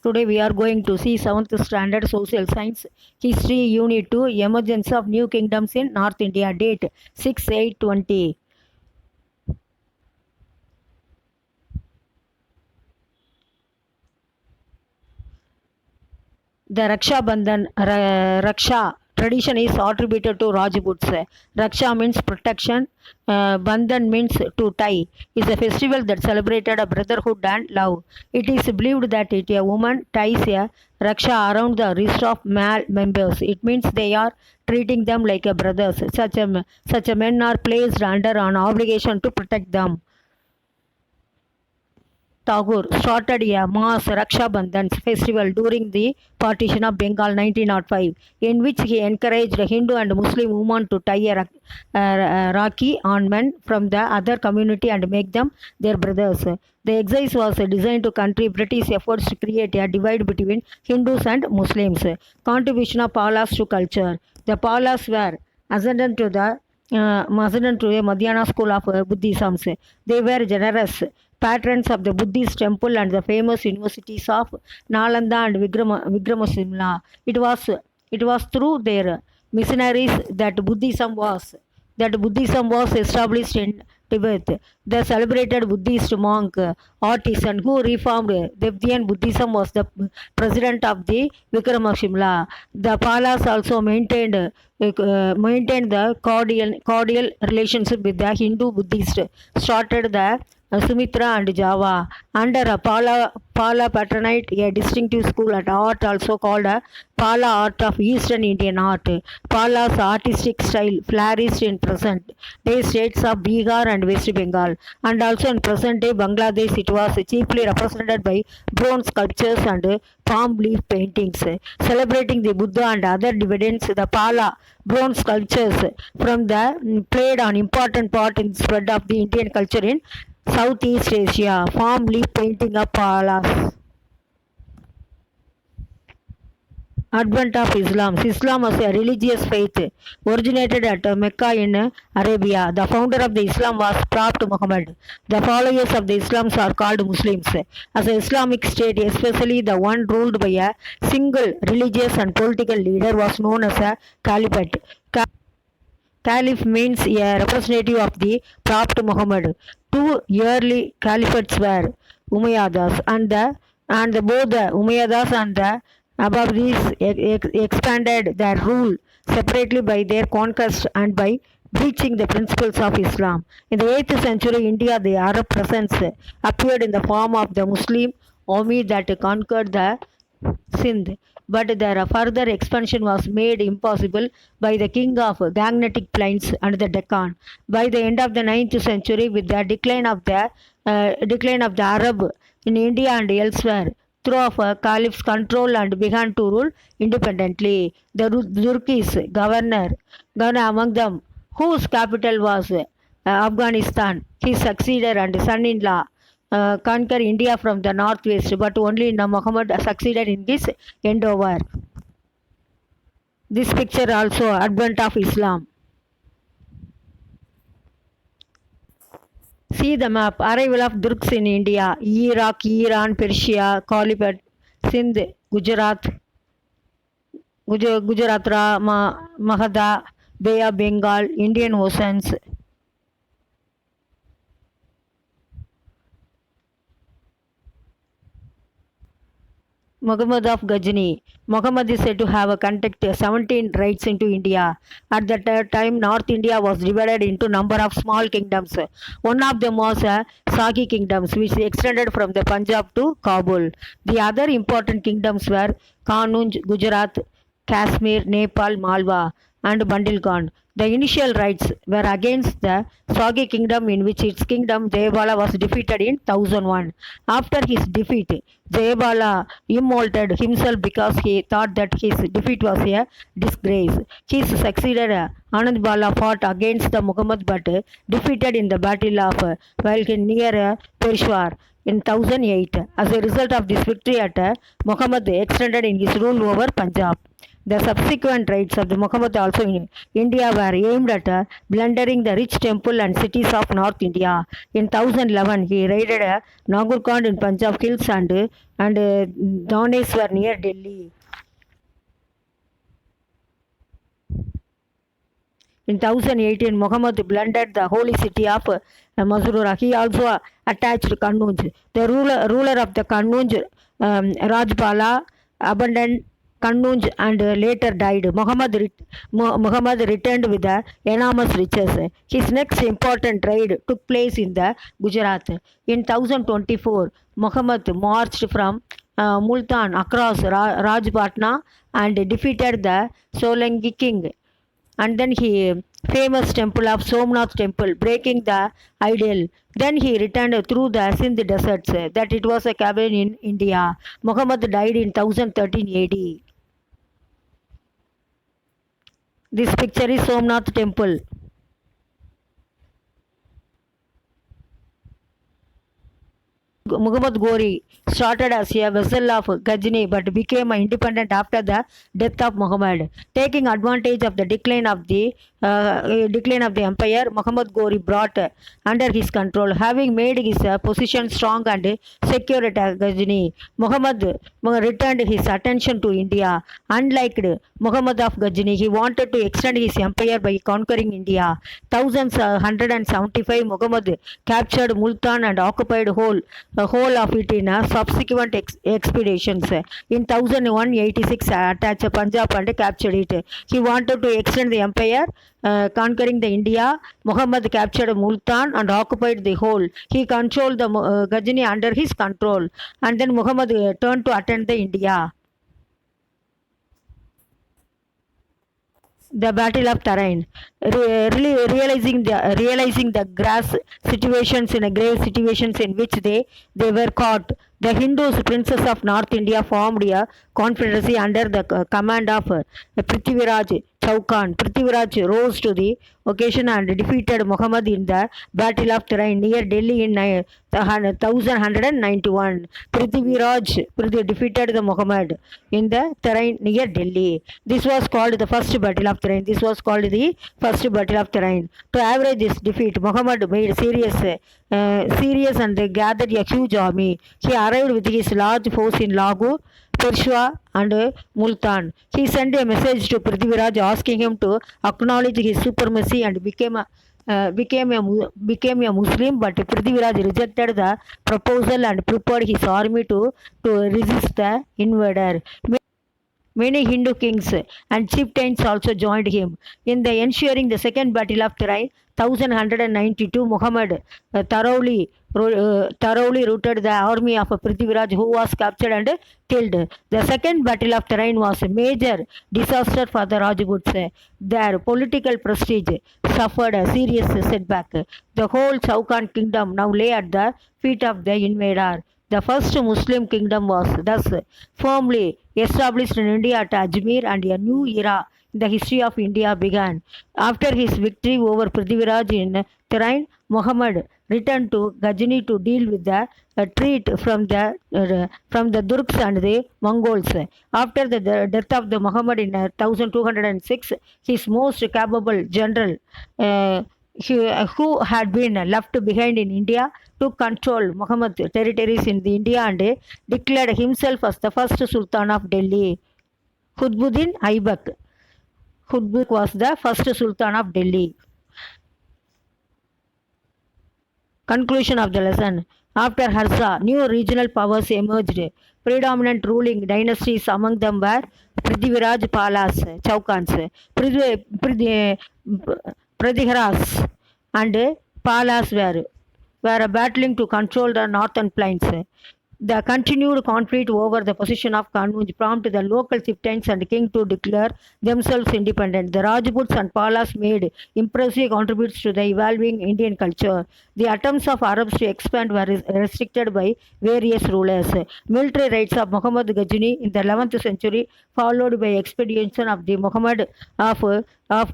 Today we are going to see 7th Standard Social Science History Unit 2 Emergence of New Kingdoms in North India. Date 6/8/20. The Raksha Bandhan, Raksha tradition is attributed to Rajputs. Raksha means protection, Bandhan means to tie. It's a festival that celebrated a brotherhood and love. It is believed that if a woman ties a Raksha around the wrist of male members, it means they are treating them like a brothers. Such a men are placed under an obligation to protect them. Tagore started a mass Raksha Bandhan festival during the partition of Bengal 1905, in which he encouraged Hindu and Muslim women to tie a Rakhi on men from the other community and make them their brothers. The exercise was designed to counter British efforts to create a divide between Hindus and Muslims. Contribution of Palas to culture. The Palas were ascendant to a Madhyana school of Buddhism. They were generous patrons of the Buddhist temple and the famous universities of Nalanda and Vikramasinghe. It was through their missionaries that Buddhism was established in Tibet. The celebrated Buddhist monk artisan who reformed Tibetan Buddhism was the president of the Vikramasinghe. The Palas also maintained the cordial relationship with the Hindu Buddhists. Started the Sumitra and Java. Under a Pala patronate, a distinctive school at art also called a Pala art of Eastern Indian art. Pala's artistic style flourished in present day states of Bihar and West Bengal, and also in present day Bangladesh. It was chiefly represented by bronze sculptures and palm leaf paintings. Celebrating the Buddha and other dividends, the Pala bronze sculptures from the played an important part in the spread of the Indian culture in Southeast Asia. Palm leaf painting of Palas. Advent of Islam. Islam was a religious faith originated at Mecca in Arabia. The founder of the Islam was Prophet Muhammad. The followers of the Islam are called Muslims. As an Islamic state, especially the one ruled by a single religious and political leader, was known as a caliphate. Caliph means a representative of the Prophet Muhammad. Two early caliphates were Umayyadas and both the Umayyadas and the Abbasids expanded their rule separately by their conquest and by breaching the principles of Islam. In the 8th century India, the Arab presence appeared in the form of the Muslim army that conquered the Sindh, but their further expansion was made impossible by the king of Gangetic Plains and the Deccan. By the end of the 9th century, with the decline of the Arab in India and elsewhere, through of caliph's control and began to rule independently. The Turkish governor among them, whose capital was Afghanistan, his successor and son-in-law conquer India from the northwest, but only Muhammad succeeded in this endeavor. This picture also advent of Islam. See the map. Arrival of Turks in India: Iraq, Iran, Persia, Caliphate, Sindh, Gujarat, Magadha, Bay of Bengal, Indian Oceans. Muhammad of Ghazni. Muhammad is said to have conducted 17 raids into India. At that time, North India was divided into a number of small kingdoms. One of them was Sagi kingdoms, which extended from the Punjab to Kabul. The other important kingdoms were Kannauj, Gujarat, Kashmir, Nepal, Malwa, and Bundelkhand. The initial raids were against the Sagi kingdom, in which its kingdom Jayabala was defeated in 1001. After his defeat, Jayabala immolated himself because he thought that his defeat was a disgrace. His successor Anandbala fought against the Muhammad but defeated in the battle of Valkin near Peshawar in 1008. As a result of this victory, Muhammad extended in his rule over Punjab. The subsequent raids of the Muhammad also in India were aimed at plundering the rich temple and cities of North India. In 1011, he raided Nagurkond in Punjab hills and Dhaneshwar near Delhi. In 1018, Muhammad plundered the holy city of Mazrura. He also attached Kannauj. The ruler of the Kannauj, Rajpala, abandoned Kannauj and later died. Muhammad returned with the enormous riches. His next important raid took place in the Gujarat. In 1024, Muhammad marched from Multan across Rajpatna and defeated the Solanki king, and then he famous temple of Somnath temple, breaking the idol. Then he returned through the Sindh deserts, that it was a cabin in India. Muhammad died in 1013 AD. This picture is Somnath temple. Muhammad Ghori started as a vassal of Ghazni but became independent after the death of Muhammad. Taking advantage of the decline of the empire, Muhammad Ghori brought under his control, having made his position strong and secure at Ghazni. Muhammad returned his attention to India. Unlike Muhammad of Ghazni, he wanted to extend his empire by conquering India. 1175, Muhammad captured Multan and occupied the whole of it in subsequent expeditions. In 1186, attacked Punjab and captured it. He wanted to extend the empire, conquering the India. Muhammad captured Multan and occupied the whole. He controlled the Ghazni under his control, and then Muhammad turned to attend the India. The Battle of Tarain, realizing the grave situations in which they were caught. The Hindus, princes of North India, formed a confederacy under the command of Prithviraj Chauhan. Prithviraj rose to the occasion and defeated Muhammad in the Battle of Tarain near Delhi in 1191. Prithviraj defeated the Muhammad in the Tarain near Delhi. This was called the First Battle of Tarain. To average this defeat, Muhammad made serious and gathered a huge army. He arrived with his large force in Lagu, Peshwa and Multan. He sent a message to Prithviraj asking him to acknowledge his supremacy and became a Muslim, but Prithviraj rejected the proposal and prepared his army to resist the invader. Many Hindu kings and chieftains also joined him. In the ensuing the second battle of Tarain, 1192, Muhammad thoroughly routed the army of Prithviraj, who was captured and killed. The second battle of Tarain was a major disaster for the Rajputs. Their political prestige suffered a serious setback. The whole Chauhan kingdom now lay at the feet of the invader. The first Muslim kingdom was thus firmly established in India at Ajmer, and a new era in the history of India began. After his victory over Prithviraj in Tarain, Muhammad returned to Ghazni to deal with the threat from the Turks and the Mongols. After the death of the Muhammad in 1206, his most capable general, who had been left behind in India, took control Muhammad's territories in the India and declared himself as the first Sultan of Delhi. Qutbuddin Aibak. Qutb was the first Sultan of Delhi. Conclusion of the lesson. After Harsa, new regional powers emerged. Predominant ruling dynasties among them were Prithviraj, Palas, Chauhans, Prithviras and Palas were battling to control the northern plains. The continued conflict over the position of Kannauj prompted the local chieftains and king to declare themselves independent. The Rajputs and Palas made impressive contributions to the evolving Indian culture. The attempts of Arabs to expand were restricted by various rulers. Military raids of Muhammad Ghazni in the 11th century, followed by expedition of the Muhammad of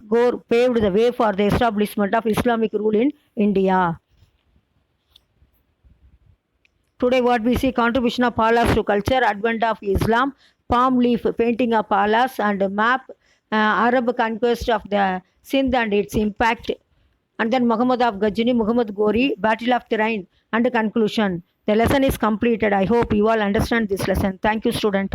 Ghor, paved the way for the establishment of Islamic rule in India. Today what we see: contribution of Palas to culture, advent of Islam, palm leaf painting of palace, and map Arab conquest of the Sindh and its impact. And then Muhammad of Ghajini, Muhammad Gori, Battle of Terrain, and conclusion. The lesson is completed. I hope you all understand this lesson. Thank you, student.